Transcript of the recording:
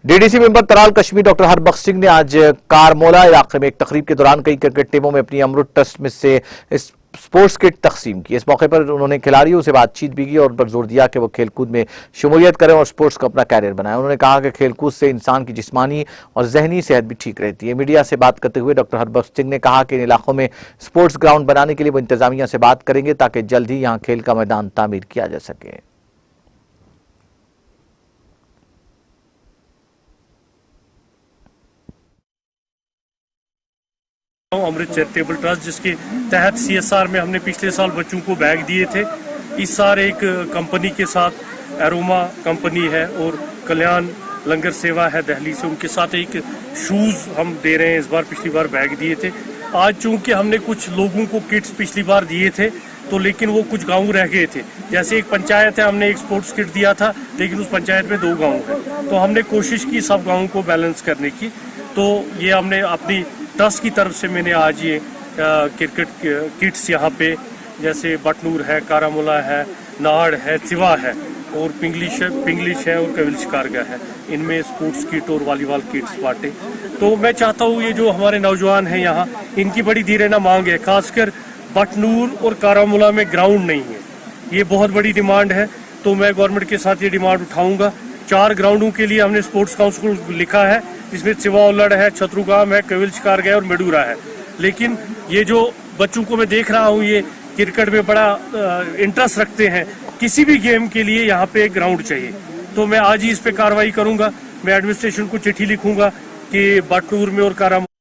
DDC member Tral Kashmir doctor Harbaksh Singh ने आज कारमोला इलाके में एक तकरीब के दौरान कई क्रिकेट टीमों में अपनी अमृत ट्रस्ट में से स्पोर्ट्स किट तकसीम की। इस मौके पर उन्होंने खिलाड़ियों से बातचीत भी की और उन पर जोर दिया कि वो खेलकूद में शमूलियत करें और स्पोर्ट्स को अपना कैरियर बनाएं। उन्होंने कहा कि खेलकूद से इंसान की जिस्मानी और जहनी सेहत भी ठीक रहती है। मीडिया से बात करते हुए डॉक्टर हरबख्श सिंह ने कहा कि इन इलाकों में स्पोर्ट्स ग्राउंड बनाने के लिए वो इंतजामिया से बात करेंगे ताकि जल्द ही यहाँ खेल का मैदान तामीर किया जा सके। अमृत चैरिटेबल ट्रस्ट, जिसके तहत CSR में हमने पिछले साल बच्चों को बैग दिए थे। इस साल एक कंपनी के साथ एरोमा कंपनी है और कल्याण लंगर सेवा है दिल्ली से, उनके साथ एक शूज़ हम दे रहे हैं इस बार। पिछली बार बैग दिए थे। आज चूंकि हमने कुछ लोगों को किट्स पिछली बार दिए थे तो लेकिन वो कुछ गांव रह गए थे। जैसे एक पंचायत है, हमने एक स्पोर्ट्स किट दिया था लेकिन उस पंचायत में 2 गाँव हैं, तो हमने कोशिश की सब गाँवों को बैलेंस करने की। तो ये हमने अपनी ट्रस्ट की तरफ से मैंने आज ये क्रिकेट किट्स यहाँ पे जैसे बटनूर है, कारामोला है, नाड़ है, चिवा है और पिंगलिश है और कविल्च कारगा है, इनमें स्पोर्ट्स किट और वॉलीबॉल किट्स बांटे। तो मैं चाहता हूँ ये जो हमारे नौजवान हैं यहाँ, इनकी बड़ी धीरे ना मांग है। खासकर बटनूर और कारामोला में ग्राउंड नहीं है, ये बहुत बड़ी डिमांड है। तो मैं गवर्नमेंट के साथ ये डिमांड उठाऊंगा। 4 ग्राउंडों के लिए हमने स्पोर्ट्स काउंसिल लिखा है, जिसमें चिवा उल्लड़ है, छतरुगाम है, कविल्च कारगा है और मेडूरा है। लेकिन ये जो बच्चों को मैं देख रहा हूँ ये क्रिकेट में बड़ा इंटरेस्ट रखते हैं, किसी भी गेम के लिए यहाँ पे एक ग्राउंड चाहिए। तो मैं आज ही इस पे कार्रवाई करूंगा। मैं एडमिनिस्ट्रेशन को चिट्ठी लिखूंगा कि बटनूर में और कारामोला